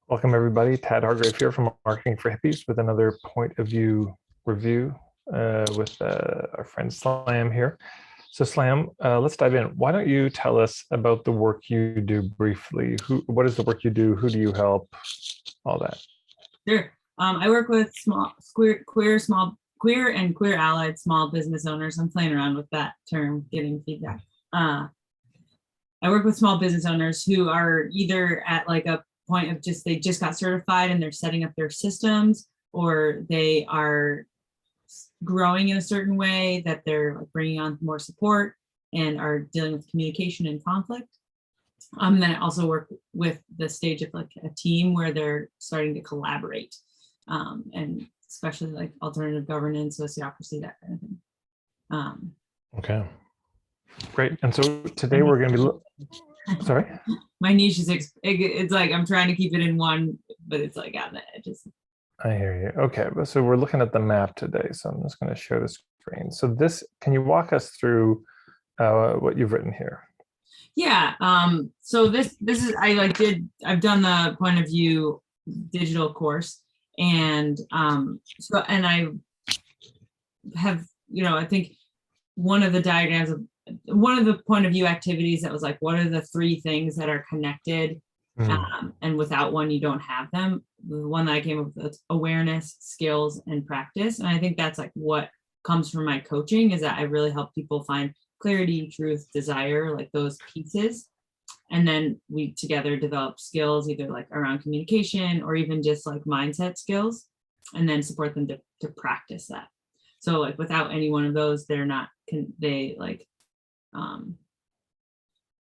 Welcome, everybody. Tad Hargrave here from Marketing for Hippies with another point of view review with our friend Slam here. So Slam, let's dive in. Why don't you tell us about the work you do briefly? What is the work you do? Who do you help? All that. Sure. I work with queer and queer allied small business owners. I'm playing around with that term, getting feedback. I work with small business owners who are either at like a point of they just got certified and they're setting up their systems, or they are growing in a certain way that they're bringing on more support and are dealing with communication and conflict. Then I also work with the stage of like a team where they're starting to collaborate, and especially like alternative governance, sociocracy, that kind of thing. Okay, great. And so today we're going to be, sorry? My niche is, it's like I'm trying to keep it in one, but it's like on the edges. I hear you. Okay, so we're looking at the map today. So I'm just going to share the screen. So can you walk us through what you've written here? Yeah. So this is, I've done the point of view digital course, and I have, I think one of the diagrams of one of the point of view activities that was like, what are the three things that are connected? And without one, you don't have them. The one that I came up with was awareness, skills, and practice. And I think that's like what comes from my coaching, is that I really help people find clarity, truth, desire, like those pieces. And then we together develop skills, either like around communication or even just like mindset skills, and then support them to practice that. So like without any one of those,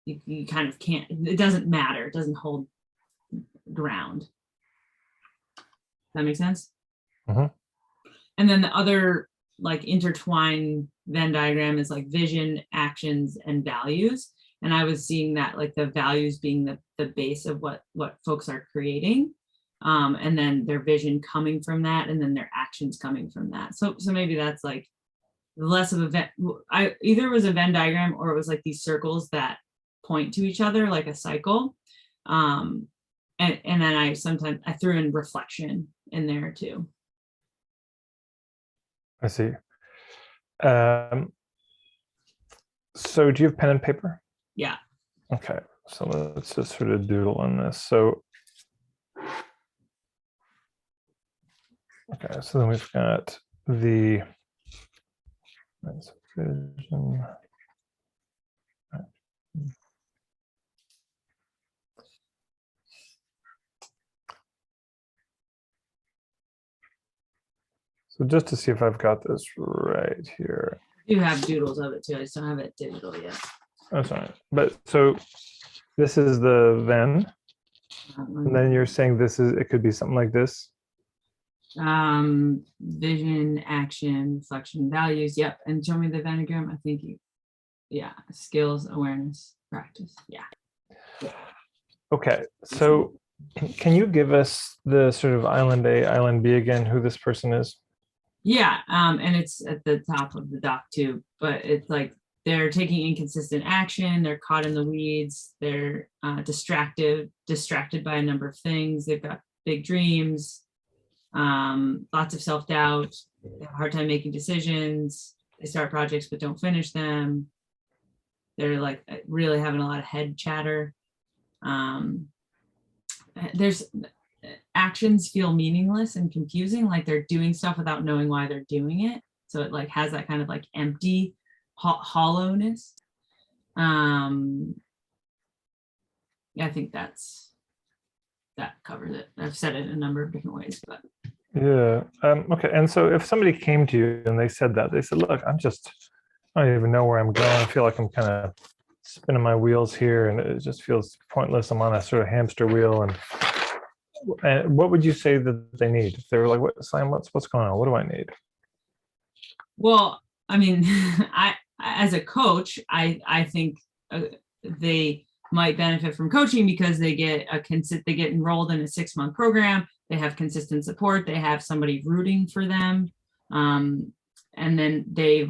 you kind of can't, it doesn't matter. It doesn't hold ground. That makes sense? Mm-hmm. And then the other like intertwined Venn diagram is like vision, actions, and values. And I was seeing that like the values being the base of what folks are creating. And then their vision coming from that, and then their actions coming from that. So maybe that's like less of either it was a Venn diagram or it was like these circles that point to each other like a cycle. And then I threw in reflection in there too. I see. So do you have pen and paper? Yeah. Okay, so let's just sort of doodle on this. So, okay, so then we've got the vision. So just to see if I've got this right here. You have doodles of it too. I just don't have it digital yet. That's fine. But so this is the Venn. And then you're saying it could be something like this. Vision, action, reflection, values. Yep. And show me the Venn diagram. I think skills, awareness, practice. Yeah. Okay. So can you give us the sort of island A, island B again, who this person is? Yeah. And it's at the top of the doc too, but it's like they're taking inconsistent action. They're caught in the weeds. They're distracted by a number of things. They've got big dreams, lots of self-doubt. They have a hard time making decisions. They start projects but don't finish them. They're like really having a lot of head chatter. There's actions feel meaningless and confusing, like they're doing stuff without knowing why they're doing it. So it like has that kind of like empty hollowness. I think that covers it. I've said it in a number of different ways, but yeah. Okay. And so if somebody came to you and they said, look, I don't even know where I'm going. I feel like I'm kind of spinning my wheels here and it just feels pointless. I'm on a sort of hamster wheel. And what would you say that they need? If they were like, what's going on? What do I need? Well, I mean, as a coach, I think they might benefit from coaching because they get enrolled in a 6-month program. They have consistent support. They have somebody rooting for them. And then they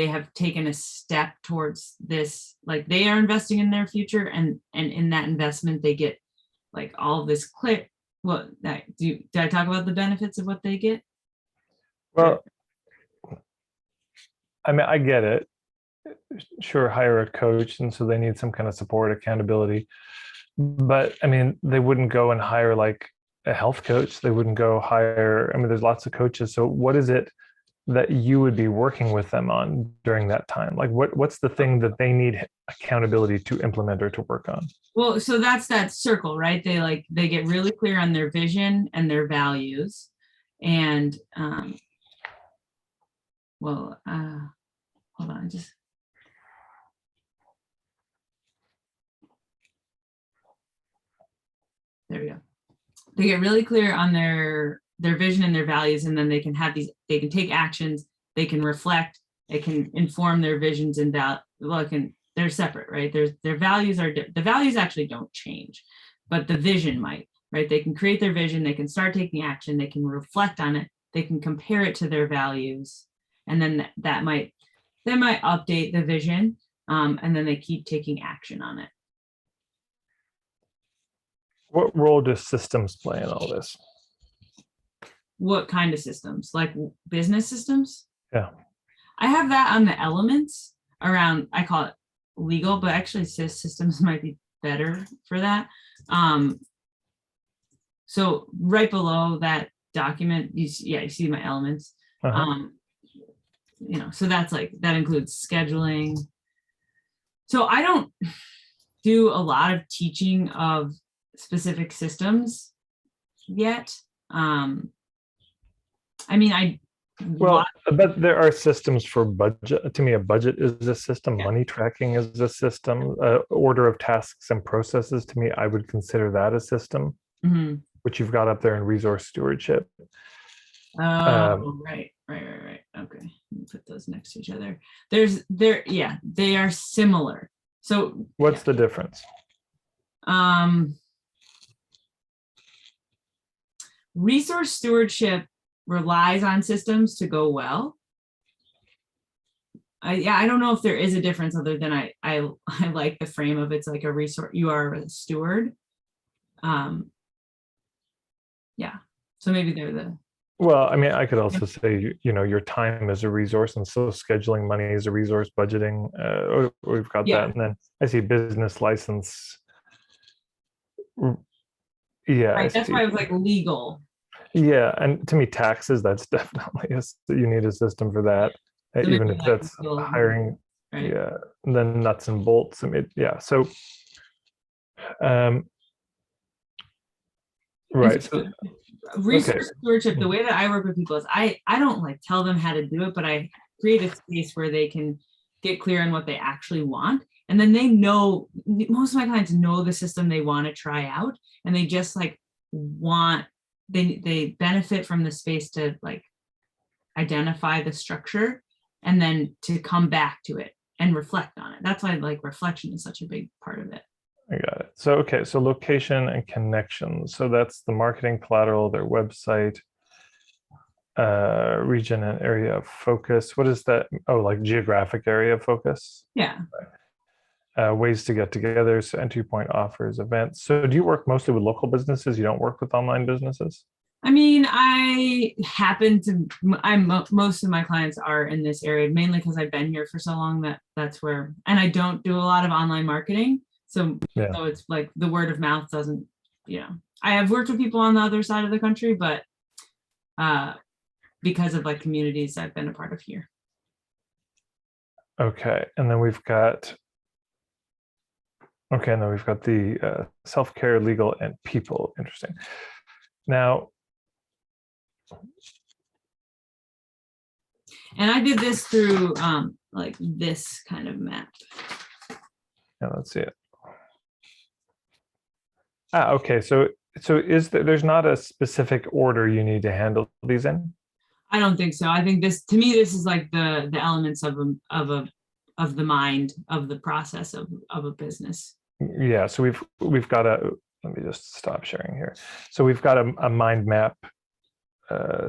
have taken a step towards this, like they are investing in their future, and in that investment, they get like all of this Well, did I talk about the benefits of what they get? Well, I mean, I get it. Sure, hire a coach, and so they need some kind of support, accountability. But I mean, they wouldn't go and hire like a health coach. They wouldn't go hire, I mean, there's lots of coaches. So what is it that you would be working with them on during that time? Like what's the thing that they need accountability to implement or to work on? Well, so that's that circle, right? They get really clear on their vision and their values. And hold on, just there we go. They get really clear on their vision and their values, and then they can have these, they can take actions, they can reflect, they can inform their visions and they're separate, right? Their values are, the values actually don't change, but the vision might, right? They can create their vision, they can start taking action, they can reflect on it, they can compare it to their values, and then they might update the vision, and then they keep taking action on it. What role does systems play in all this? What kind of systems? Like business systems? Yeah. I have that on the elements around, I call it legal, but actually systems might be better for that. So right below that document, you see my elements. So that's like, that includes scheduling. So I don't do a lot of teaching of specific systems yet. I mean, but there are systems for budget. To me, a budget is a system. Yeah. Money tracking is a system. Order of tasks and processes, to me, I would consider that a system, which you've got up there in resource stewardship. Right. Okay, put those next to each other. They are similar. So what's the difference? Resource stewardship relies on systems to go well. I don't know if there is a difference other than I like the frame of it's like a resource, you are a steward. Yeah, so maybe they're the. Well, I mean, I could also say, your time is a resource, and so scheduling money is a resource, budgeting, we've got that. And then I see business license. Yeah. Right, that's why I was like legal. Yeah, and to me, taxes, that's definitely, you need a system for that, so even if that's hiring, right. Yeah, and then nuts and bolts. I mean, yeah, so, right. So, resource stewardship, the way that I work with people is I don't like tell them how to do it, but I create a space where they can get clear on what they actually want. And then they know, most of my clients know the system they want to try out, and they just like they benefit from the space to like identify the structure and then to come back to it and reflect on it. That's why like reflection is such a big part of it. I got it. So, okay. So location and connections. So that's the marketing collateral, their website, region and area of focus. What is that? Oh, like geographic area of focus. Yeah. Ways to get together. So entry point offers, events. So do you work mostly with local businesses? You don't work with online businesses? I mean, most of my clients are in this area, mainly because I've been here for so long that's where, and I don't do a lot of online marketing. So it's like the word of mouth doesn't, I have worked with people on the other side of the country, but because of like communities I've been a part of here. Okay. And then we've got the self-care, legal, and people. Interesting. Now, and I did this through like this kind of map. Yeah, let's see it. Okay. So there's not a specific order you need to handle these in? I don't think so. I think to me, this is like the elements of the mind, of the process of a business. Yeah. So we've got let me just stop sharing here. So we've got a mind map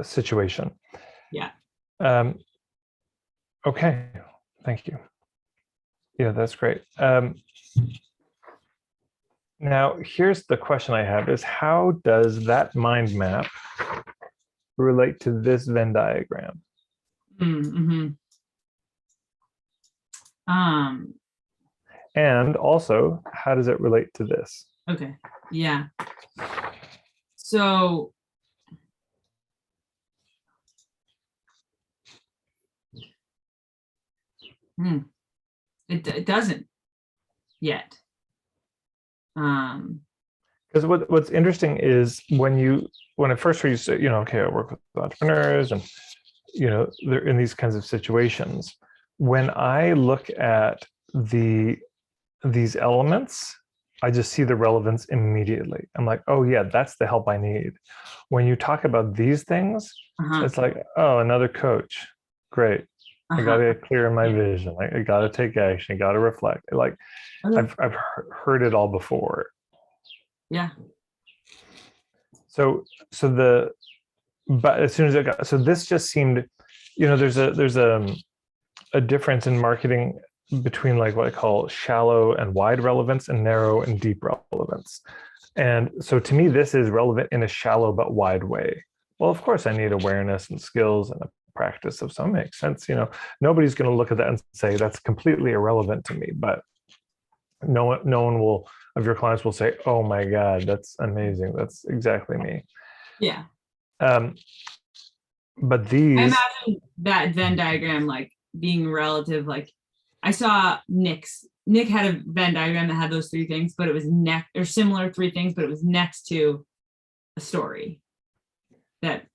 situation. Yeah. Okay. Thank you. Yeah, that's great. Now, here's the question I have is how does that mind map relate to this Venn diagram? Mm-hmm. Um, And also, how does it relate to this? okay. Yeah. So it doesn't yet. Because what's interesting is when I first heard you say, okay, I work with entrepreneurs and they're in these kinds of situations. When I look at these elements, I just see the relevance immediately. I'm like, oh yeah, that's the help I need. When you talk about these things, it's like, oh, another coach. Great. I got to get clear in my vision. I got to take action. I got to reflect. Like I've heard it all before. Yeah. But as soon as this just seemed, there's a difference in marketing between like what I call shallow and wide relevance and narrow and deep relevance. And so to me, this is relevant in a shallow but wide way. Well, of course, I need awareness and skills and a practice of some makes sense. Nobody's going to look at that and say that's completely irrelevant to me. But no one will of your clients will say, "Oh my God, that's amazing. That's exactly me." Yeah. But these, I imagine that Venn diagram like being relative. Like I saw Nick had a Venn diagram that had those three things, but it was similar three things, but it was next to a story that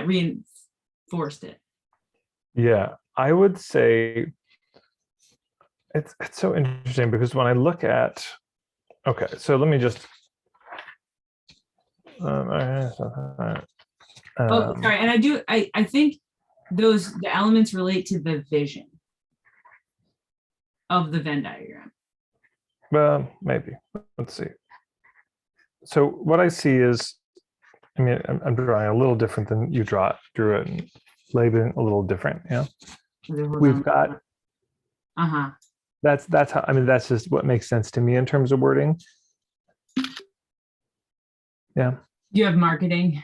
reinforced it. Yeah, I would say it's so interesting because when I look at, okay, so let me just sorry, and I think the elements relate to the vision of the Venn diagram. Well, maybe. Let's see. So what I see is, I mean, I'm drawing a little different than you drew it, and labeling a little different. Yeah, we've got. That's how. I mean, that's just what makes sense to me in terms of wording. Yeah. You have marketing.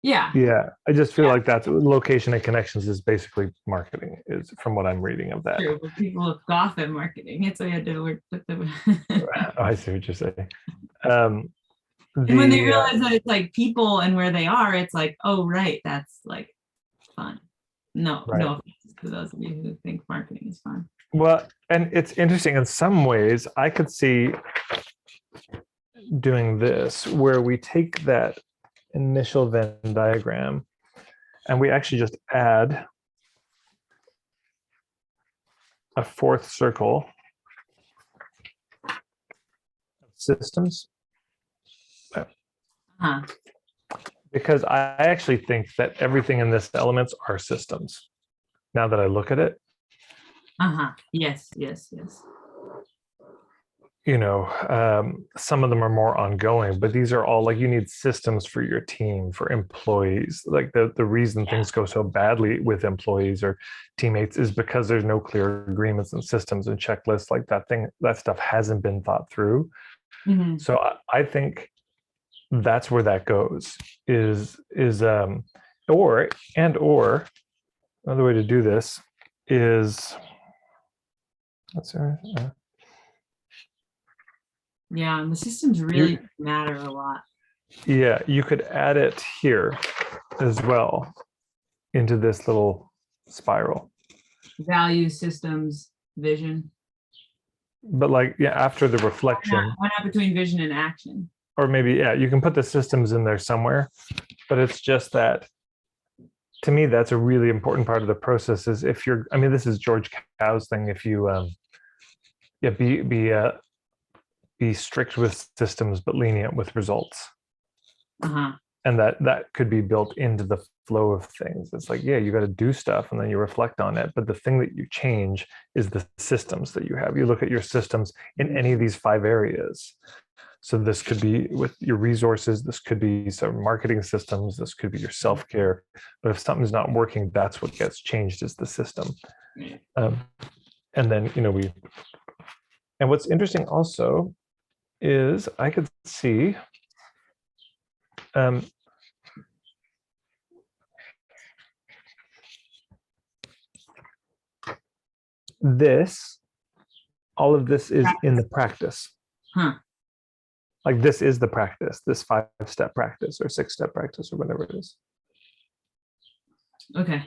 Yeah. Yeah, I just feel like that's location and connections is basically marketing, is from what I'm reading of that. True, but people scoff at marketing. It's we had to put them. I see what you're saying. And when they realize that it's like people and where they are, it's like, oh right, that's like fun. No offense to those of you who think marketing is fun. Well, and it's interesting in some ways. I could see doing this where we take that initial Venn diagram and we actually just add a fourth circle of systems. Because I actually think that everything in this elements are systems. Now that I look at it. Yes. Some of them are more ongoing, but these are all like you need systems for your team, for employees. Like the reason things go so badly with employees or teammates is because there's no clear agreements and systems and checklists. Like that stuff hasn't been thought through. So I think that's where that goes or another way to do this is yeah, and the systems really matter a lot. Yeah, you could add it here as well into this little spiral. Value, systems, vision. But after the reflection. Why not between vision and action? Or maybe, you can put the systems in there somewhere, but it's just that, to me, that's a really important part of the process is if you're, I mean, this is George Cow's thing. If you, be strict with systems, but lenient with results. And that could be built into the flow of things. It's like, you got to do stuff and then you reflect on it. But the thing that you change is the systems that you have. You look at your systems in any of these 5 areas. So this could be with your resources. This could be some marketing systems. This could be your self-care. But if something's not working, that's what gets changed is the system. And then, and what's interesting also is I could see this, all of this is in the practice. Huh. Like this is the practice, this 5-step practice or 6-step practice or whatever it is. Okay.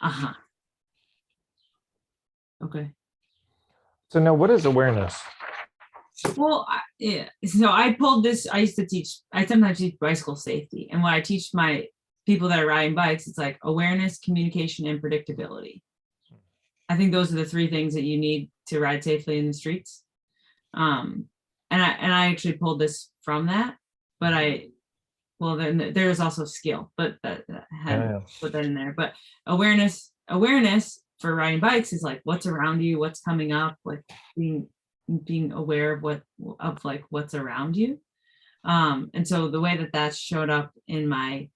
Uh-huh. Okay. So now what is awareness? Well, yeah. So I pulled this. I sometimes teach bicycle safety. And when I teach my people that are riding bikes, it's like awareness, communication, and predictability. I think those are the 3 things that you need to ride safely in the streets. And I actually pulled this from that, but then there's also skill, but that had put that in there. But awareness for riding bikes is like what's around you, what's coming up, like being aware of what's around you. And so the way that showed up in my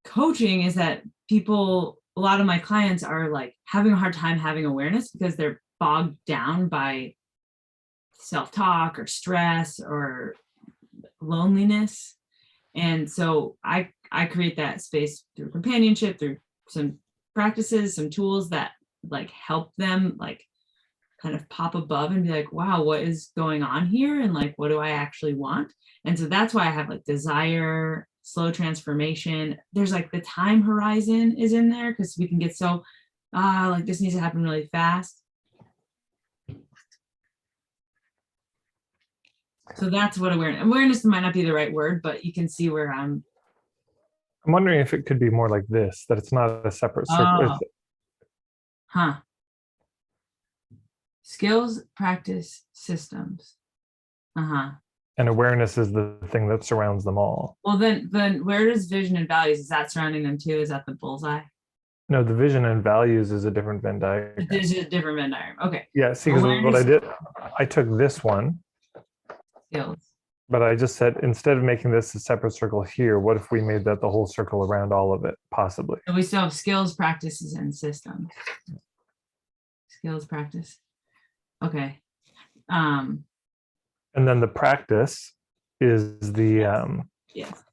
coaching is that a lot of my clients are like having a hard time having awareness because they're bogged down by self-talk or stress or loneliness. And so I create that space through companionship, through some practices, some tools that like help them like kind of pop above and be like, wow, what is going on here? And like, what do I actually want? And so that's why I have like desire, slow transformation. There's like the time horizon is in there because we can get so like this needs to happen really fast. So that's what awareness might not be the right word, but you can see where I'm wondering if it could be more like this, that it's not a separate circle. Huh. Skills, practice, systems. Uh-huh. And awareness is the thing that surrounds them all. Well, then where does vision and values, is that surrounding them too? Is that the bullseye? No, the vision and values is a different Venn diagram. This is a different Venn diagram. Okay. Yeah, see, because what I did, I took this one. Skills. But I just said, instead of making this a separate circle here, what if we made that the whole circle around all of it, possibly? So we still have skills, practices, and systems. Skills, practice. Okay. And then the practice is the yes.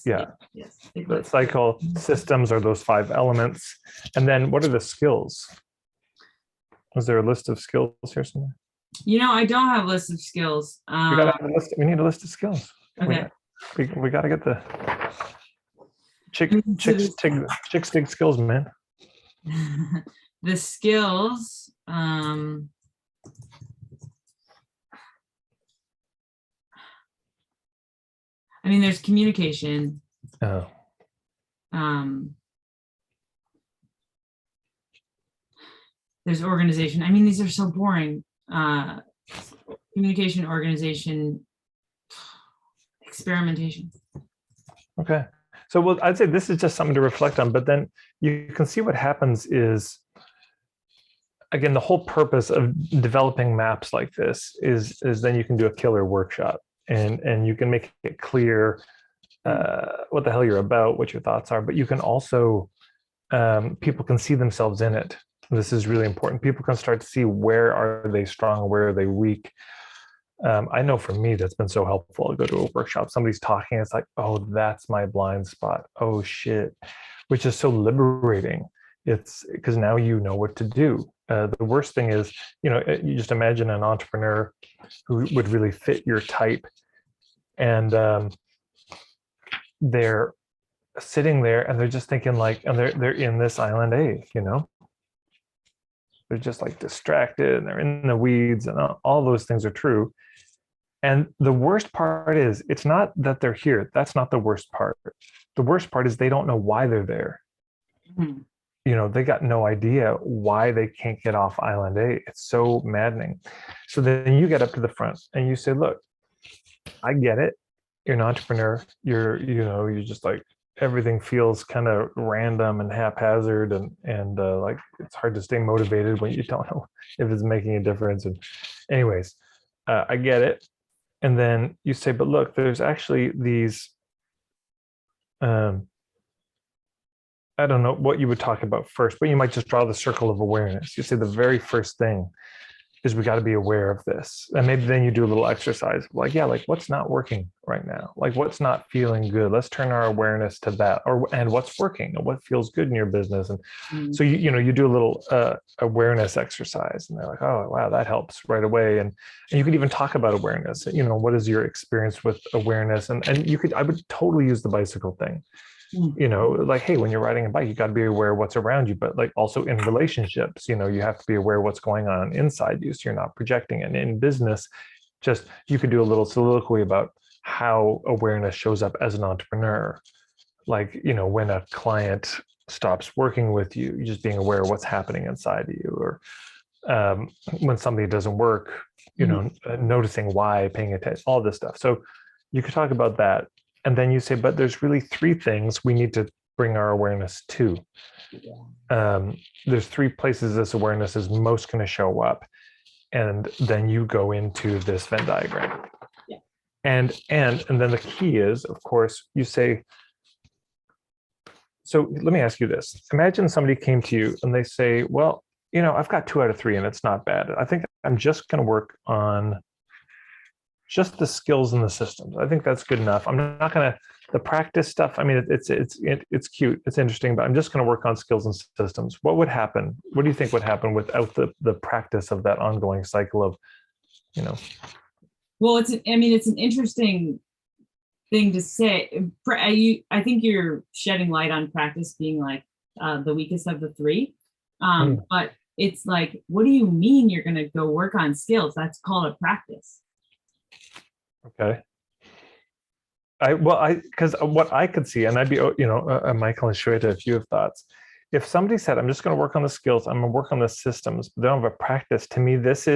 The cycle. Systems are those 5 elements. And then what are the skills? Was there a list of skills here somewhere? I don't have a list of skills. We gotta have a list. We need a list of skills. Okay. We gotta get the chicks dig skills, man. The skills. There's communication. Oh. There's organization. These are so boring. Communication, organization, experimentation. Okay. So I'd say this is just something to reflect on, but then you can see what happens is, again, the whole purpose of developing maps like this is then you can do a killer workshop and you can make it clear what the hell you're about, what your thoughts are, but you can also, people can see themselves in it. This is really important. People can start to see where are they strong, where are they weak. I know for me, that's been so helpful. I go to a workshop, somebody's talking, it's like, oh, that's my blind spot. Oh shit, which is so liberating. It's because now you know what to do. The worst thing is, you just imagine an entrepreneur who would really fit your type, and they're sitting there and they're just thinking and they're in this island A, they're just like distracted and they're in the weeds, and all those things are true. And the worst part is, it's not that they're here. That's not the worst part. The worst part is they don't know why they're there. Mm-hmm. They got no idea why they can't get off island A. It's so maddening. So then you get up to the front and you say, look, I get it. You're an entrepreneur. You're just like, everything feels kind of random and haphazard and like it's hard to stay motivated when you don't know if it's making a difference. And anyways, I get it. And then you say, but look, there's actually these I don't know what you would talk about first, but you might just draw the circle of awareness. You say the very first thing is we got to be aware of this. And maybe then you do a little exercise like, yeah, like what's not working right now? Like what's not feeling good? Let's turn our awareness to that. And what's working and what feels good in your business. And Mm. so you do a little awareness exercise, and they're like, oh wow, that helps right away. And you could even talk about awareness. What is your experience with awareness? And I would totally use the bicycle thing. Mm. Like, hey, when you're riding a bike, you got to be aware of what's around you, but like also in relationships, you have to be aware of what's going on inside you, so you're not projecting. And in business, just you could do a little soliloquy about how awareness shows up as an entrepreneur. Like, when a client stops working with you, you're just being aware of what's happening inside of you, or when something doesn't work, noticing why, paying attention, all this stuff. So you could talk about that. And then you say, but there's really three things we need to bring our awareness to. There's three places this awareness is most going to show up. And then you go into this Venn diagram. Yeah. And then the key is, of course, you say, so let me ask you this. Imagine somebody came to you and they say, well, I've got 2 out of 3 and it's not bad. I think I'm just going to work on just the skills and the systems. I think that's good enough. I'm not going to, the practice stuff, I mean, it's cute, it's interesting, but I'm just going to work on skills and systems. What would happen? What do you think would happen without the practice of that ongoing cycle of, Well, it's an interesting thing to say. I think you're shedding light on practice being like the weakest of the 3. But it's like, what do you mean you're going to go work on skills? That's called a practice. Okay. Because what I could see, and I'd be, Michael and Shweta, if you have thoughts, if somebody said, I'm just going to work on the skills, I'm going to work on the systems, but they don't have a practice, to me, this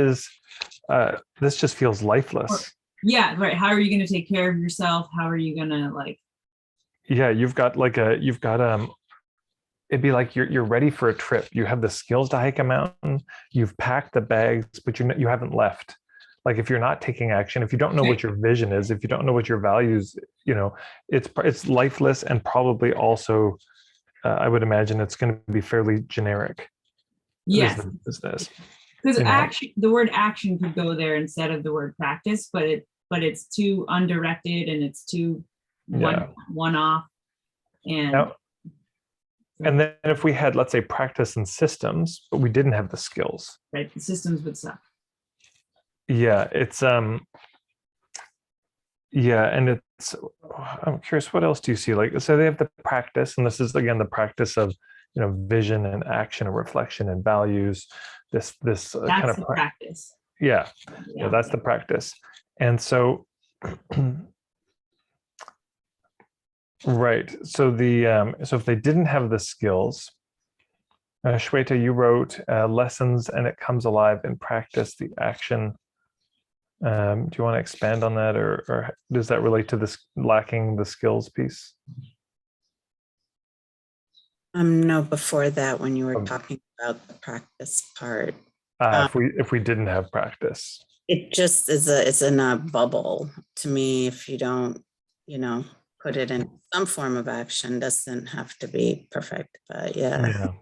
just feels lifeless. Yeah, right. How are you going to take care of yourself? How are you going to Yeah, it'd be like you're ready for a trip. You have the skills to hike a mountain, you've packed the bags, but you haven't left. Like if you're not taking action, if you don't know what your vision is, if you don't know what your values, it's lifeless, and probably also, I would imagine it's going to be fairly generic. Yes, business. Because action, the word action could go there instead of the word practice, but it's too undirected and it's too one off. And then if we had, let's say, practice and systems, but we didn't have the skills, right? The systems would suck. Yeah, it's and it's, I'm curious, what else do you see? Like, so they have the practice, and this is again the practice of vision and action and reflection and values. This that's kind of practice. Yeah, that's the practice. And so right, so so if they didn't have the skills, Shweta, you wrote lessons, and it comes alive in practice, the action. Do you want to expand on that, or does that relate to this lacking the skills piece? No, before that, when you were talking about the practice part. If we didn't have practice. It just it's in a bubble to me. If you don't, put it in some form of action, doesn't have to be perfect, but yeah.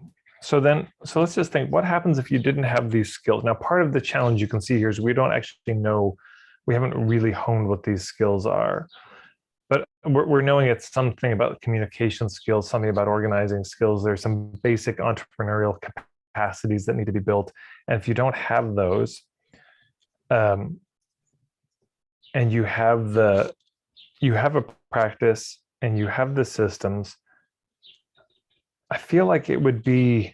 So let's just think, what happens if you didn't have these skills? Now, part of the challenge you can see here is we don't actually know, we haven't really honed what these skills are, but we're knowing it's something about communication skills, something about organizing skills. There's some basic entrepreneurial capacities that need to be built. And if you don't have those, and you have a practice and you have the systems, I feel like it would be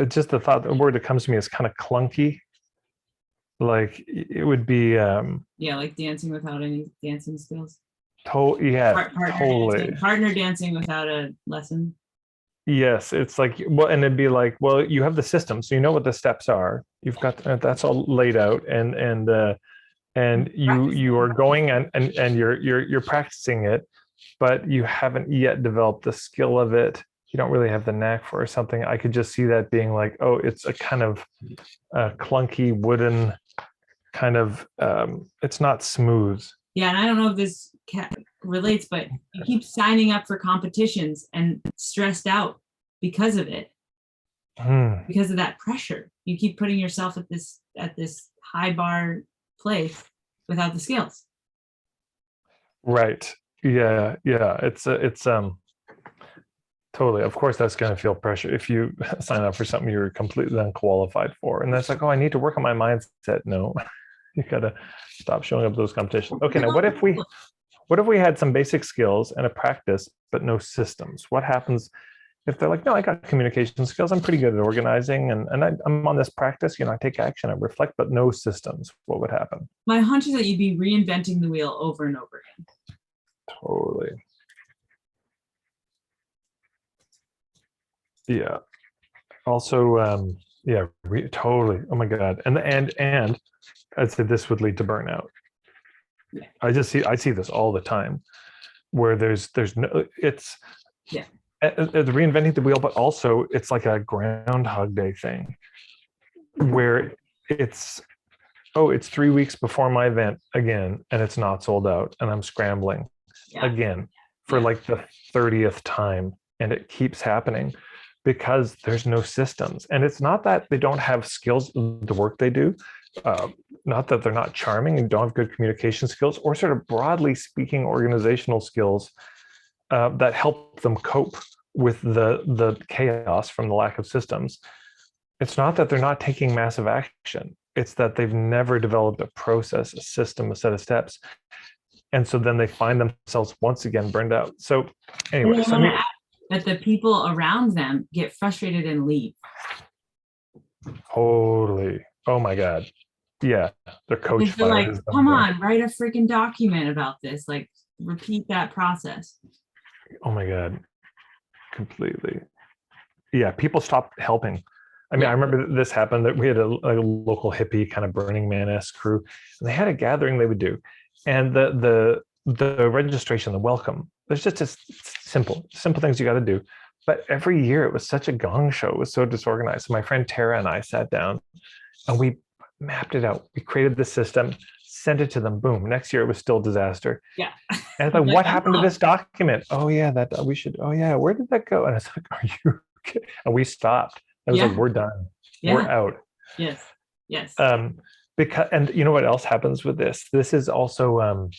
just the word that comes to me is kind of clunky. Like it would be like dancing without any dancing skills. Totally. Partner dancing without a lesson. Yes, it's like, well, and it'd be like, well, you have the system, so you know what the steps are. You've got that's all laid out, and you are going and you're practicing it, but you haven't yet developed the skill of it. You don't really have the knack for, or something. I could just see that being like, oh, it's a kind of clunky wooden kind of, it's not smooth. Yeah, and I don't know if this relates, but you keep signing up for competitions and stressed out because of it, because of that pressure. You keep putting yourself at this high bar place without the skills. Right. Yeah. It's totally. Of course, that's going to feel pressure if you sign up for something you're completely unqualified for. And that's like, oh, I need to work on my mindset. No, you got to stop showing up those competitions. Okay. Now, what if we had some basic skills and a practice, but no systems? What happens if they're like, no, I got communication skills. I'm pretty good at organizing, and I'm on this practice. I take action, I reflect, but no systems. What would happen? My hunch is that you'd be reinventing the wheel over and over again. Totally. Yeah. Also, totally. Oh my God. And I'd say this would lead to burnout. Yeah. I see this all the time, where there's no, it's reinventing the wheel, but also it's like a Groundhog Day thing, where it's 3 weeks before my event again, and it's not sold out, and I'm scrambling again for like the 30th time, and it keeps happening because there's no systems. And it's not that they don't have skills, the work they do, not that they're not charming and don't have good communication skills, or sort of broadly speaking organizational skills that help them cope with the chaos from the lack of systems. It's not that they're not taking massive action. It's that they've never developed a process, a system, a set of steps. And so then they find themselves once again burned out. So anyway, that the people around them get frustrated and leave. Totally. Oh my God. Yeah. Their coach fires like, come on, write a freaking document about this. Like, repeat that process. Oh my God. Completely. Yeah. People stopped helping. I mean, I remember this happened, that we had a local hippie kind of Burning Man-esque crew, and they had a gathering they would do. And the registration, the welcome, there's just simple things you got to do. But every year it was such a gong show. It was so disorganized. So my friend Tara and I sat down and we mapped it out. We created the system, sent it to them. Boom. Next year it was still disaster. Yeah. And it's like, what happened to this document? Oh yeah, we should. Oh yeah, where did that go? And it's like, are you okay? And we stopped. I was like, we're done. Yeah. We're out. Yes. Because, and you know what else happens with this? This is also,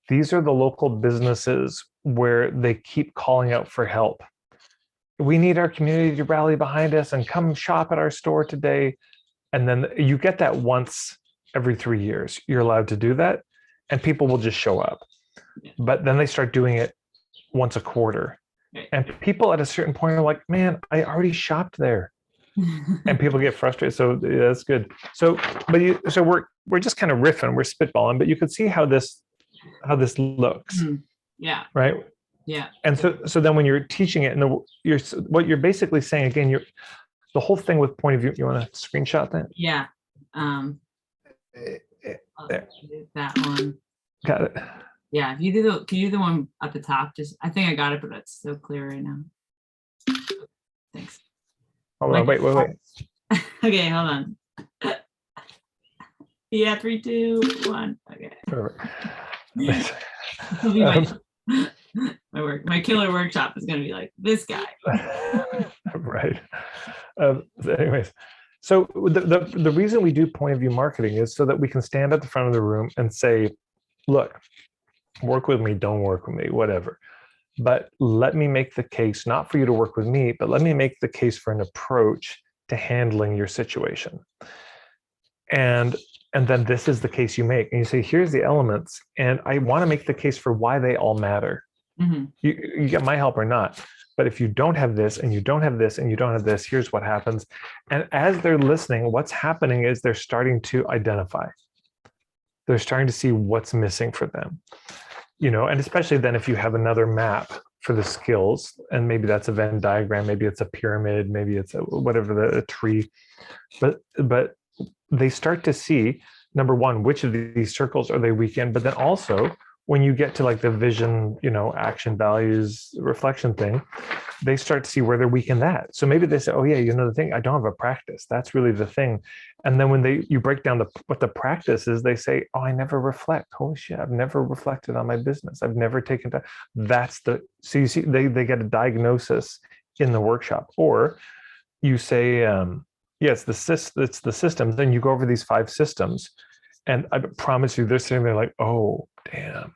these are the local businesses where they keep calling out for help. We need our community to rally behind us and come shop at our store today. And then you get that once every 3 years. You're allowed to do that, and people will just show up. But then they start doing it once a quarter. And people at a certain point are like, man, I already shopped there. And people get frustrated. So yeah, that's good. So we're just kind of riffing, we're spitballing, but you could see how this looks. Yeah. Right. Yeah. And so then when you're teaching it, and what you're basically saying again, the whole thing with point of view. You want to screenshot that? Yeah. That one. Got it. Yeah. If you can you do the one at the top? I think I got it, but it's so clear right now. Thanks. Hold on, wait. Okay, hold on. Yeah, 3, 2, 1. Okay. My killer workshop is going to be like this guy. Right. Anyways, so the reason we do point of view marketing is so that we can stand at the front of the room and say, look, work with me, don't work with me, whatever. But let me make the case, not for you to work with me, but let me make the case for an approach to handling your situation. And then this is the case you make. And you say, here's the elements. And I want to make the case for why they all matter. Mm-hmm. You get my help or not. But if you don't have this, and you don't have this, and you don't have this, here's what happens. And as they're listening, what's happening is they're starting to identify. They're starting to see what's missing for them. And especially then if you have another map for the skills, and maybe that's a Venn diagram, maybe it's a pyramid, maybe it's a tree, but they start to see, number one, which of these circles are they weak in, but then also when you get to like the vision, action, values, reflection thing, they start to see where they're weak in that. So maybe they say, oh yeah, the thing, I don't have a practice. That's really the thing. And then when you break down what the practice is, they say, oh, I never reflect. Holy shit, I've never reflected on my business. I've never taken time. So you see, they get a diagnosis in the workshop. Or you say, it's the systems. Then you go over these 5 systems. And I promise you, they're sitting there like, oh, damn,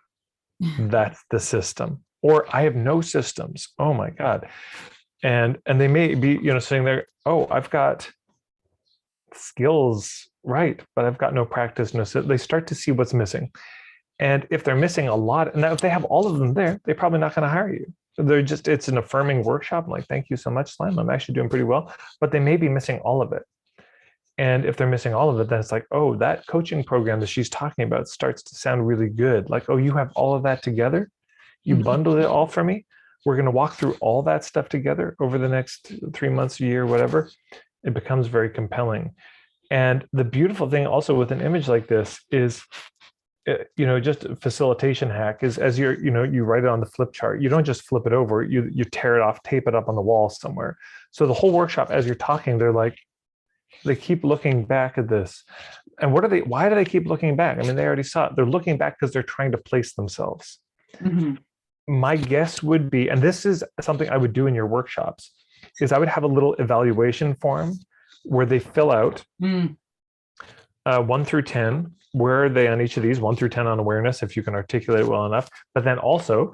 that's the system. Or I have no systems. Oh my God. And they may be, sitting there, oh, I've got skills, right, but I've got no practice. No, so they start to see what's missing. And if they're missing a lot, now if they have all of them there, they're probably not going to hire you. It's an affirming workshop. I'm like, thank you so much, Slime. I'm actually doing pretty well, but they may be missing all of it. And if they're missing all of it, then it's like, oh, that coaching program that she's talking about starts to sound really good. Like, oh, you have all of that together. You bundled it all for me. We're going to walk through all that stuff together over the next 3 months, a year, whatever. It becomes very compelling. And the beautiful thing also with an image like this is, just a facilitation hack is as you write it on the flip chart, you don't just flip it over, you tear it off, tape it up on the wall somewhere. So the whole workshop, as you're talking, they keep looking back at this. And why do they keep looking back? I mean, they already saw it. They're looking back because they're trying to place themselves. Mm-hmm. My guess would be, and this is something I would do in your workshops, is I would have a little evaluation form where they fill out 1 through 10. Where are they on each of these? 1 through 10 on awareness, if you can articulate it well enough, but then also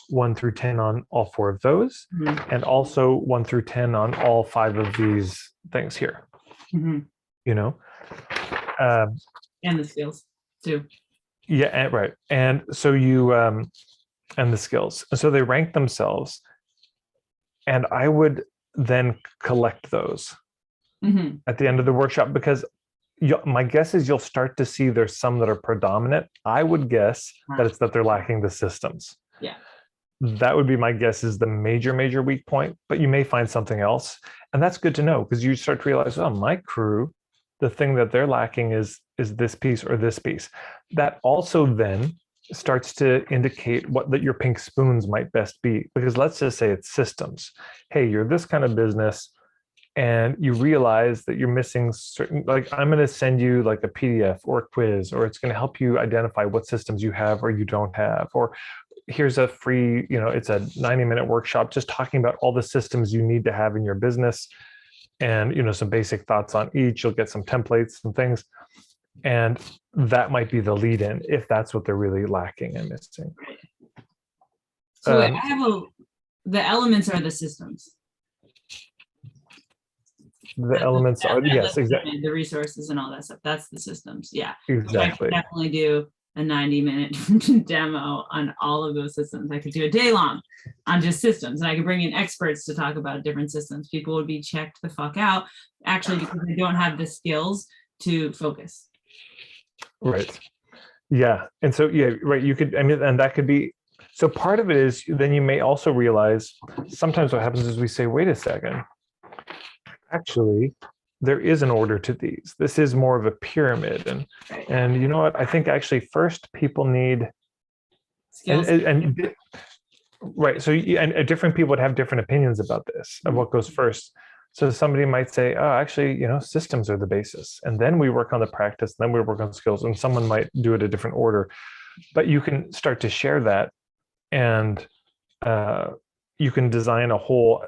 1 through 10 on all 4 of those, and also 1 through 10 on all 5 of these things here. Mm-hmm. And the skills too. Yeah, right. And so and the skills. And so they rank themselves. And I would then collect those at the end of the workshop, because my guess is you'll start to see there's some that are predominant. I would guess that it's that they're lacking the systems. Yeah. That would be my guess is the major weak point, but you may find something else. And that's good to know, because you start to realize, oh, my crew, the thing that they're lacking is this piece or this piece. That also then starts to indicate that your pink spoons might best be, because let's just say it's systems. Hey, you're this kind of business, and you realize that you're missing certain, like I'm going to send you like a PDF or a quiz, or it's going to help you identify what systems you have or you don't have, or here's a free, it's a 90-minute workshop just talking about all the systems you need to have in your business, and some basic thoughts on each. You'll get some templates and things, and that might be the lead in if that's what they're really lacking and missing. So I have the elements are the systems. The elements are, yes, exactly. The resources and all that stuff. That's the systems. Yeah. Exactly. I could definitely do a 90-minute demo on all of those systems. I could do a day long on just systems, and I could bring in experts to talk about different systems. People would be checked the fuck out, actually, because they don't have the skills to focus. Right. Yeah. And so, yeah, right. You could, and that could be, so part of it is then you may also realize sometimes what happens is we say, wait a second, actually, there is an order to these. This is more of a pyramid. And you know what? I think actually first people need Skills. and right. So, and different people would have different opinions about this, of what goes first. So somebody might say, oh, actually, systems are the basis. And then we work on the practice, then we work on skills. And someone might do it a different order. But you can start to share that, and you can design a whole,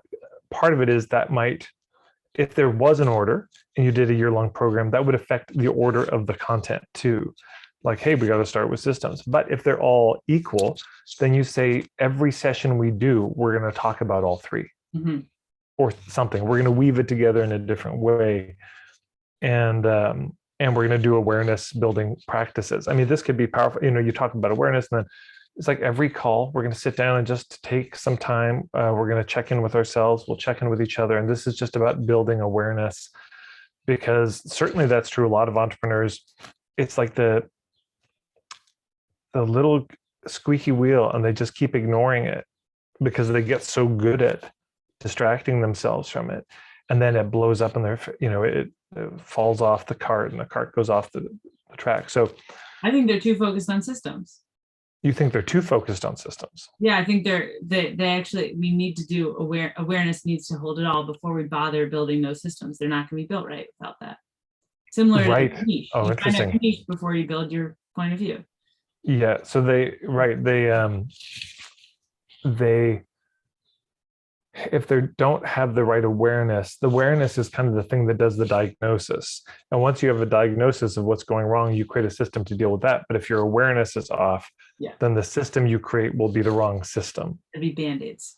part of it is that might, if there was an order and you did a year-long program, that would affect the order of the content too. Like, hey, we got to start with systems. But if they're all equal, then you say every session we do, we're going to talk about all 3 or something. We're going to weave it together in a different way. And we're going to do awareness building practices. I mean, this could be powerful. You talk about awareness, and then it's like every call, we're going to sit down and just take some time. We're going to check in with ourselves. We'll check in with each other. And this is just about building awareness, because certainly that's true. A lot of entrepreneurs, it's like the little squeaky wheel, and they just keep ignoring it because they get so good at distracting themselves from it. And then it blows up in their, it falls off the cart, and the cart goes off the track. So I think they're too focused on systems. You think they're too focused on systems? Yeah, I think they actually, we need to do awareness needs to hold it all before we bother building those systems. They're not going to be built right without that. Similar to Right. the niche. Oh, You find interesting. a niche before you build your point of view. Yeah. So they if they don't have the right awareness, the awareness is kind of the thing that does the diagnosis. And once you have a diagnosis of what's going wrong, you create a system to deal with that. But if your awareness is off, Yeah. then the system you create will be the wrong system. It'd be band-aids.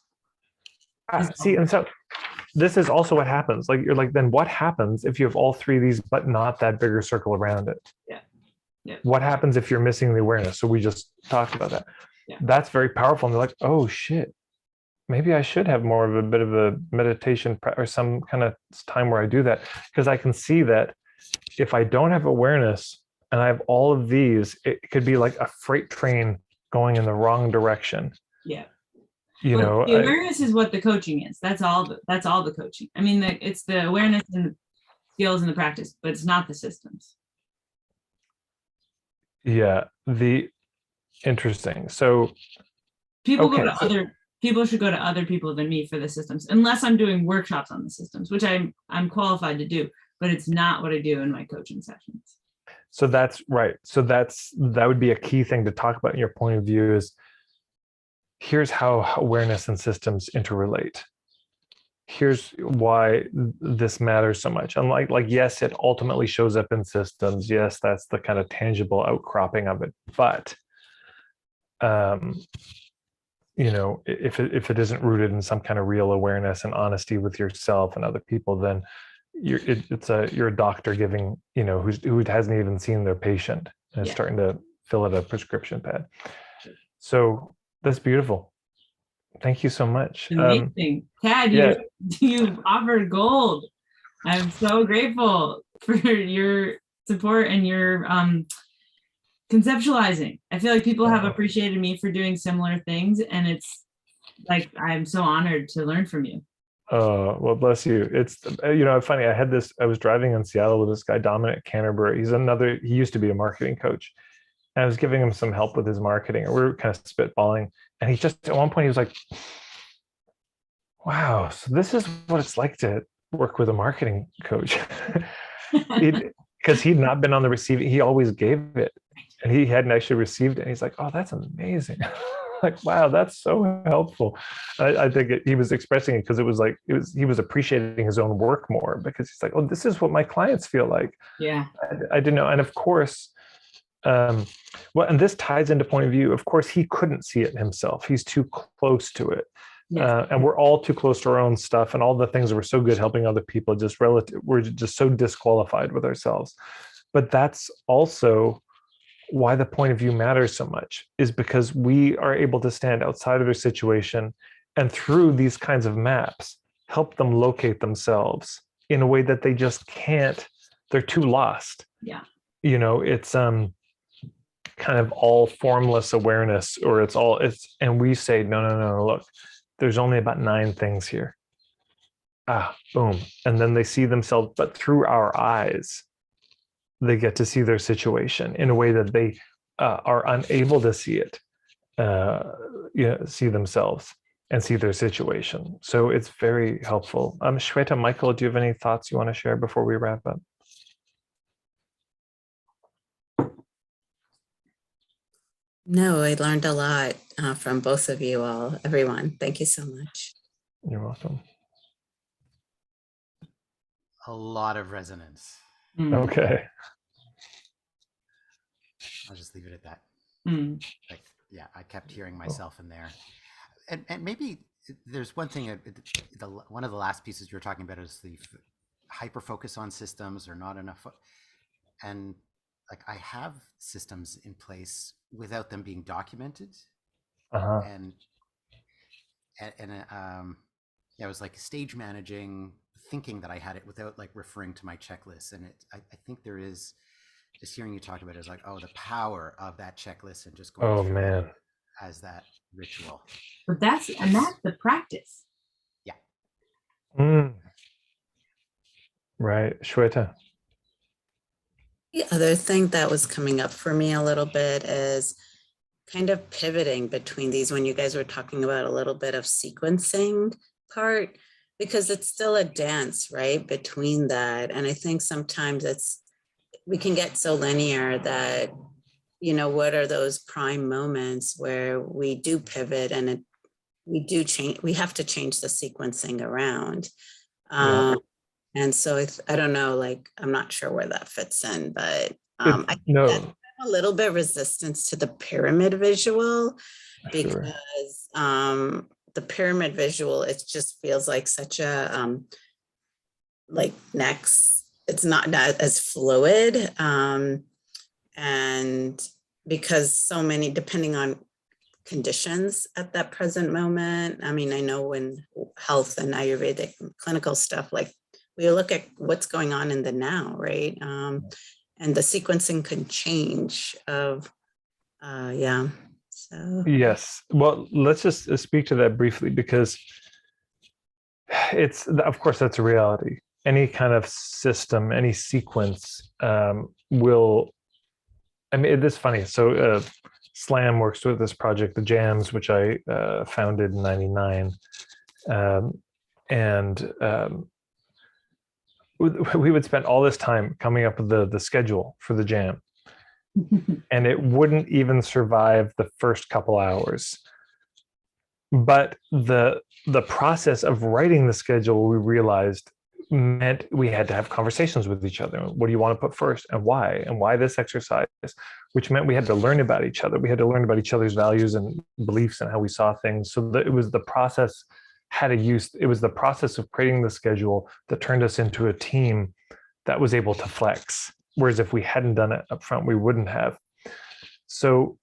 See, and so this is also what happens. Like, you're like, then what happens if you have all three of these, but not that bigger circle around it? Yeah. Yeah. What happens if you're missing the awareness? So we just talked about that. Yeah. That's very powerful. And they're like, oh shit, maybe I should have more of a bit of a meditation or some kind of time where I do that, because I can see that if I don't have awareness and I have all of these, it could be like a freight train going in the wrong direction. Yeah. You know, the awareness is what the coaching is. That's all the coaching. I mean, it's the awareness and the skills and the practice, but it's not the systems. Yeah. Interesting. So people should go to other people than me for the systems, unless I'm doing workshops on the systems, which I'm qualified to do, but it's not what I do in my coaching sessions. So that's right. So that would be a key thing to talk about in your point of view is, here's how awareness and systems interrelate. Here's why this matters so much. And like, yes, it ultimately shows up in systems. Yes, that's the kind of tangible outcropping of it. But, you know, if it isn't rooted in some kind of real awareness and honesty with yourself and other people, then you're a doctor giving, you know, who hasn't even seen their patient and is starting to fill out a prescription pad. So that's beautiful. Thank you so much. Amazing. Tad, you offered gold. I'm so grateful for your support and your conceptualizing. I feel like people have appreciated me for doing similar things, and it's like, I'm so honored to learn from you. Oh, well, bless you. It's, you know, funny. I was driving in Seattle with this guy, Dominic Canterbury. He used to be a marketing coach. And I was giving him some help with his marketing, and we were kind of spitballing. And he just, at one point, he was like, wow, so this is what it's like to work with a marketing coach. Because he'd not been on the receiving, he always gave it. And he hadn't actually received it. And he's like, oh, that's amazing. Like, wow, that's so helpful. I think he was expressing it because he was appreciating his own work more, because he's like, oh, this is what my clients feel like. Yeah. I didn't know. And of course, well, and this ties into point of view. Of course, he couldn't see it himself. He's too close to it. Yes. And we're all too close to our own stuff, and all the things that were so good helping other people, we're just so disqualified with ourselves. But that's also why the point of view matters so much, is because we are able to stand outside of their situation, and through these kinds of maps, help them locate themselves in a way that they just can't. They're too lost. Yeah. You know, it's kind of all formless awareness, or and we say, no, look, there's only about 9 things here. Boom. And then they see themselves, but through our eyes, they get to see their situation in a way that they are unable to see it, see themselves and see their situation. So it's very helpful. Shweta, Michael, do you have any thoughts you want to share before we wrap up? No, I learned a lot from both of you all, everyone. Thank you so much. You're welcome. A lot of resonance. Okay. I'll just leave it at that. Like, yeah, I kept hearing myself in there. And maybe there's one thing, one of the last pieces you were talking about is the hyper focus on systems, or not enough. And like, I have systems in place without them being documented. And it was like stage managing, thinking that I had it without like referring to my checklist. And I think there is, just hearing you talk about it, is like, oh, the power of that checklist, and just going through it as that ritual. But that's the practice. Yeah. Right. Shweta. The other thing that was coming up for me a little bit is kind of pivoting between these when you guys were talking about a little bit of sequencing part, because it's still a dance, right, between that. And I think sometimes we can get so linear that, what are those prime moments where we do pivot and we do change, we have to change the sequencing around. Yeah. And so I don't know, like, I'm not sure where that fits in, but I think No, that's a little bit resistance to the pyramid visual, sure. because the pyramid visual, it just feels like such a like next, it's not as fluid, and because so many, depending on conditions at that present moment. I mean, I know when health and Ayurvedic clinical stuff, like we look at what's going on in the now, right? And the sequencing can change of, yeah. So Yes. Well, let's just speak to that briefly, because of course, that's a reality. Any kind of system, any sequence will, I mean, it is funny. So Slam works with this project, the Jams, which I founded in '99. And we would spend all this time coming up with the schedule for the Jam. And it wouldn't even survive the first couple hours. But the process of writing the schedule, we realized, meant we had to have conversations with each other. What do you want to put first, and why this exercise? Which meant we had to learn about each other. We had to learn about each other's values and beliefs and how we saw things. So that it was the process it was the process of creating the schedule that turned us into a team that was able to flex. Whereas if we hadn't done it up front, we wouldn't have. So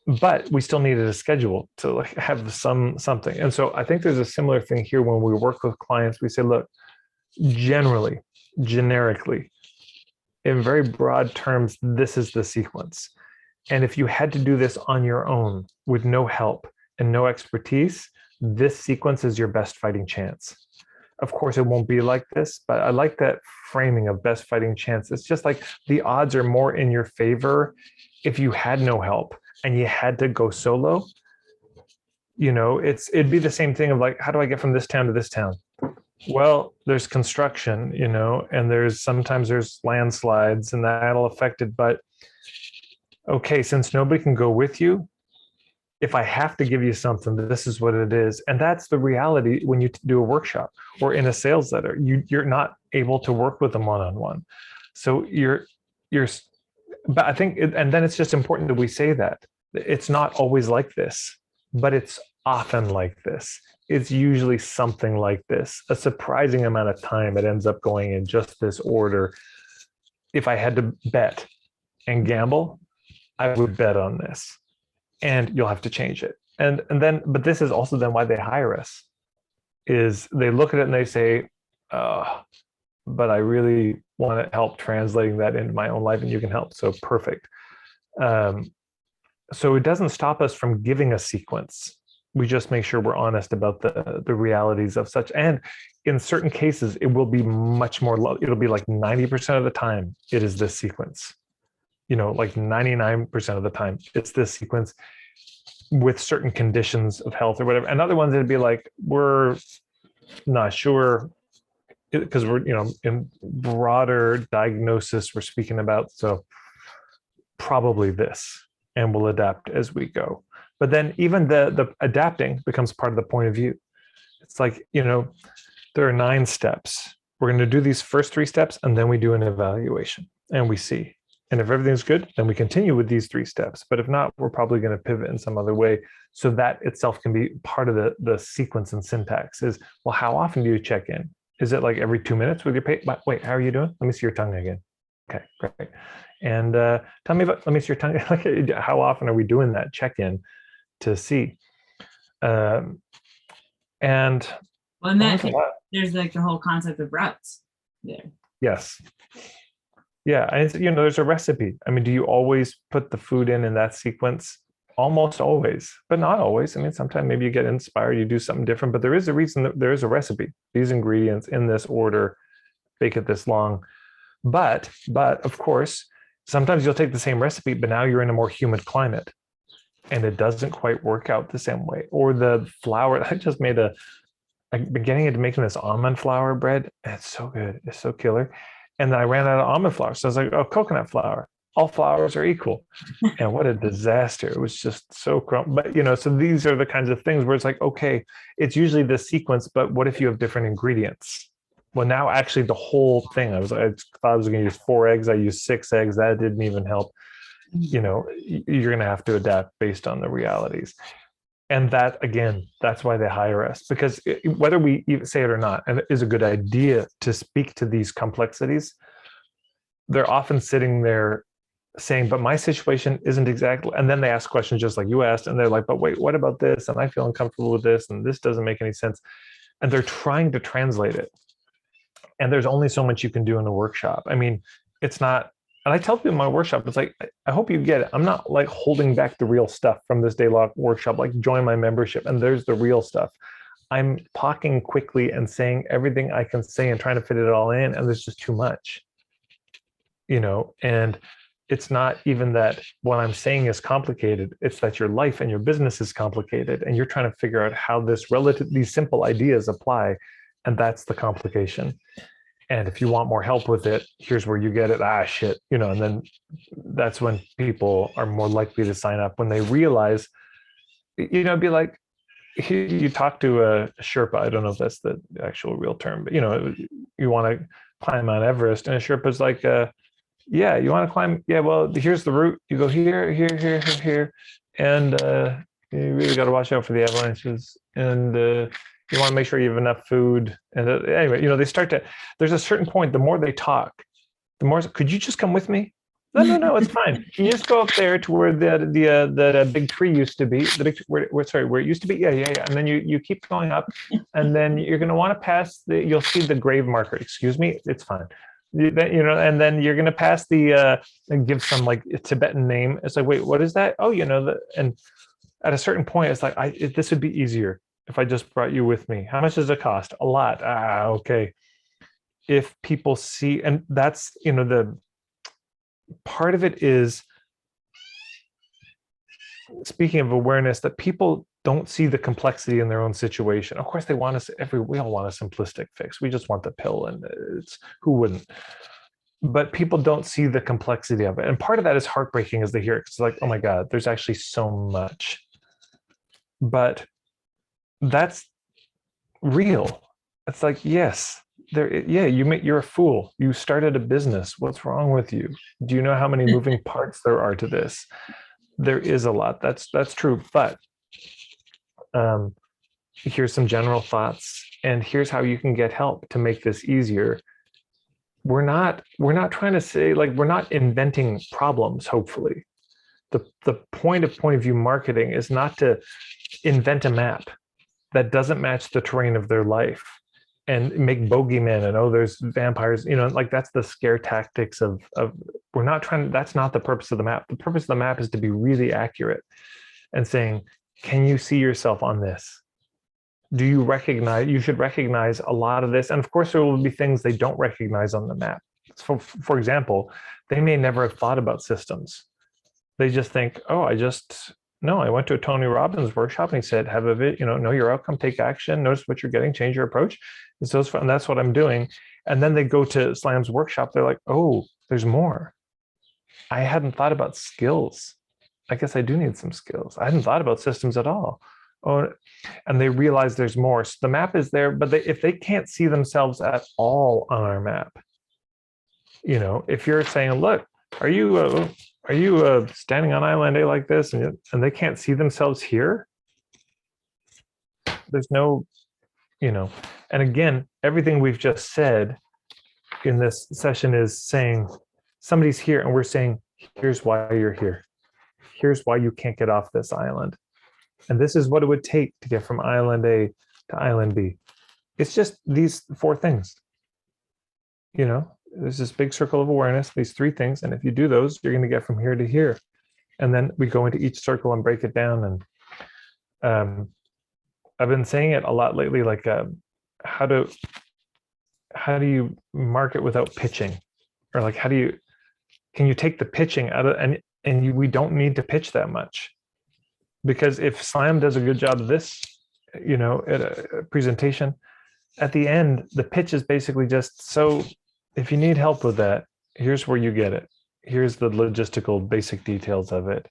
but we still needed a schedule to like have something. And so I think there's a similar thing here when we work with clients. We say, look, generically, in very broad terms, this is the sequence. And if you had to do this on your own with no help and no expertise, this sequence is your best fighting chance. Of course, it won't be like this, but I like that framing of best fighting chance. It's just like the odds are more in your favor if you had no help and you had to go solo. It'd be the same thing of like, how do I get from this town to this town? Well, there's construction, and sometimes there's landslides and that'll affect it. But okay, since nobody can go with you, if I have to give you something, this is what it is. And that's the reality when you do a workshop or in a sales letter. You're not able to work with them one-on-one. So but I think, and then it's just important that we say that. It's not always like this, but it's often like this. It's usually something like this. A surprising amount of time it ends up going in just this order. If I had to bet and gamble, I would bet on this. And you'll have to change it. But this is also then why they hire us, is they look at it and they say, but I really want to help translating that into my own life, and you can help. So perfect. So it doesn't stop us from giving a sequence. We just make sure we're honest about the realities of such. And in certain cases, it will be much more, it'll be like 90% of the time, it is this sequence. Like 99% of the time, it's this sequence with certain conditions of health or whatever. And other ones, it'd be like, we're not sure, because we're, in broader diagnosis we're speaking about. So probably this, and we'll adapt as we go. But then even the adapting becomes part of the point of view. It's like, there are 9 steps. We're going to do these first 3 steps, and then we do an evaluation and we see. And if everything's good, then we continue with these 3 steps. But if not, we're probably going to pivot in some other way. So that itself can be part of the sequence and syntax is, well, how often do you check in? Is it like every 2 minutes with your patient? Wait, how are you doing? Let me see your tongue again. Okay, great. And tell me let me see your tongue. Like, how often are we doing that check-in to see? And Well, and there's like the whole concept of routes there. Yes. Yeah, and there's a recipe. I mean, do you always put the food in that sequence? Almost always, but not always. I mean, sometimes maybe you get inspired, you do something different, but there is a reason that there is a recipe. These ingredients in this order, bake it this long. But of course, sometimes you'll take the same recipe, but now you're in a more humid climate and it doesn't quite work out the same way. Or the flour, I just made I've been getting into making this almond flour bread. And it's so good. It's so killer. And then I ran out of almond flour. So I was like, oh, coconut flour. All flours are equal. And what a disaster. It was just so But, so these are the kinds of things where it's like, okay, it's usually the sequence, but what if you have different ingredients? Well, now actually the whole thing, I thought I was going to use 4 eggs. I used 6 eggs. That didn't even help. You're going to have to adapt based on the realities. And that, again, that's why they hire us, because whether we even say it or not, and it is a good idea to speak to these complexities, they're often sitting there saying, but my situation isn't exactly, and then they ask questions just like you asked, and they're like, but wait, what about this? And I feel uncomfortable with this, and this doesn't make any sense. And they're trying to translate it. And there's only so much you can do in a workshop. I mean, it's not, and I tell people in my workshop, it's like, I hope you get it. I'm not like holding back the real stuff from this daylong workshop, like join my membership and there's the real stuff. I'm talking quickly and saying everything I can say and trying to fit it all in. And there's just too much, and it's not even that what I'm saying is complicated. It's that your life and your business is complicated and you're trying to figure out how these simple ideas apply. And that's the complication. And if you want more help with it, here's where you get it. Shit, and then that's when people are more likely to sign up when they realize, be like, you talk to a Sherpa. I don't know if that's the actual real term, but you want to climb Mount Everest, and a Sherpa's like, yeah, you want to climb? Yeah, well, here's the route. You go here, here, here, here, here, and you really got to watch out for the avalanches, and you want to make sure you have enough food. And anyway, there's a certain point, the more they talk, the more, could you just come with me? No, it's fine. You just go up there to where the big tree used to be, where it used to be. Yeah. And then you keep going up, and then you're going to want to pass you'll see the grave marker. Excuse me, it's fine. And then you're going to pass and give some like Tibetan name. It's like, wait, what is that? Oh, and at a certain point, it's like, this would be easier if I just brought you with me. How much does it cost? A lot. Okay. If people see, and that's, the part of it is, speaking of awareness, that people don't see the complexity in their own situation. Of course, we all want a simplistic fix. We just want the pill, and who wouldn't? But people don't see the complexity of it. And part of that is heartbreaking as they hear it. It's like, oh my God, there's actually so much. But that's real. It's like, yes, you're a fool. You started a business. What's wrong with you? Do you know how many moving parts there are to this? There is a lot. That's true. But here's some general thoughts, and here's how you can get help to make this easier. We're not trying to say, like, we're not inventing problems. Hopefully, the point of view marketing is not to invent a map that doesn't match the terrain of their life and make bogeymen and, there's vampires, like that's the scare tactics of we're not trying. That's not the purpose of the map. The purpose of the map is to be really accurate and saying, can you see yourself on this? Do you should recognize a lot of this. And of course, there will be things they don't recognize on the map. So for example, they may never have thought about systems. They just think, I went to a Tony Robbins workshop and he said, have know your outcome, take action, notice what you're getting, change your approach. And that's what I'm doing. And then they go to Slam's workshop. They're like, oh, there's more. I hadn't thought about skills. I guess I do need some skills. I hadn't thought about systems at all. Oh, and they realize there's more. So the map is there, but if they can't see themselves at all on our map, if you're saying, look, are you standing on island A like this, and they can't see themselves here? There's no, and again, everything we've just said in this session is saying somebody's here, and we're saying, here's why you're here. Here's why you can't get off this island. And this is what it would take to get from island A to island B. It's just these 4 things. There's this big circle of awareness, these 3 things. And if you do those, you're going to get from here to here. And then we go into each circle and break it down. And I've been saying it a lot lately, like how do you market without pitching? Or like, can you take the pitching out of, we don't need to pitch that much. Because if Slam does a good job of this, you know, at a presentation, at the end, the pitch is basically just, so if you need help with that, here's where you get it. Here's the logistical basic details of it.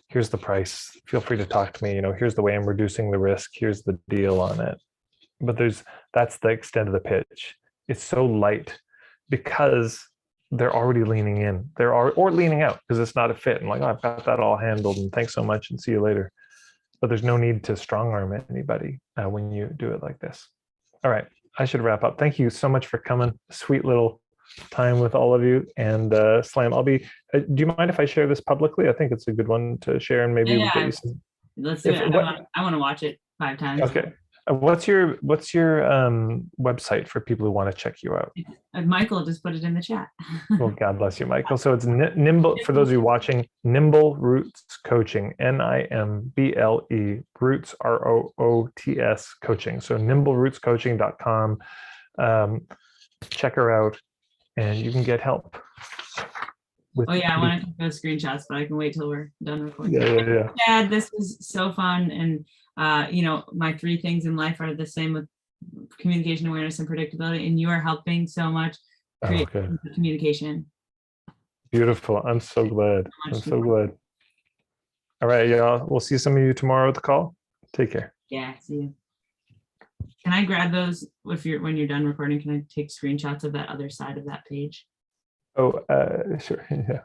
Here's the price. Feel free to talk to me. You know, here's the way I'm reducing the risk. Here's the deal on it. But that's the extent of the pitch. It's so light because they're already leaning in. Or leaning out because it's not a fit. And like, oh, I've got that all handled and thanks so much and see you later. But there's no need to strong arm anybody when you do it like this. All right, I should wrap up. Thank you so much for coming. Sweet little time with all of you. And Slam, I'll be, do you mind if I share this publicly? I think it's a good one to share, and maybe we'll get you some. Let's do it. I want to watch it 5 times. Okay. What's your website for people who want to check you out? Michael just put it in the chat. Well, God bless you, Michael. So it's Nimble, for those of you watching, Nimble Roots Coaching, NIMBLE, Roots, ROOTS Coaching. So nimblerootscoaching.com. Check her out and you can get help. Oh yeah, I want to take those screenshots, but I can wait till we're done recording. Yeah. Dad, this was so fun. And you know, my 3 things in life are the same with communication, awareness, and predictability. And you are helping so much create communication. Beautiful. I'm so glad. I'm so glad. All right, y'all. We'll see some of you tomorrow at the call. Take care. Yeah, see you. Can I grab those when you're done recording? Can I take screenshots of that other side of that page? Oh, sure. Yeah.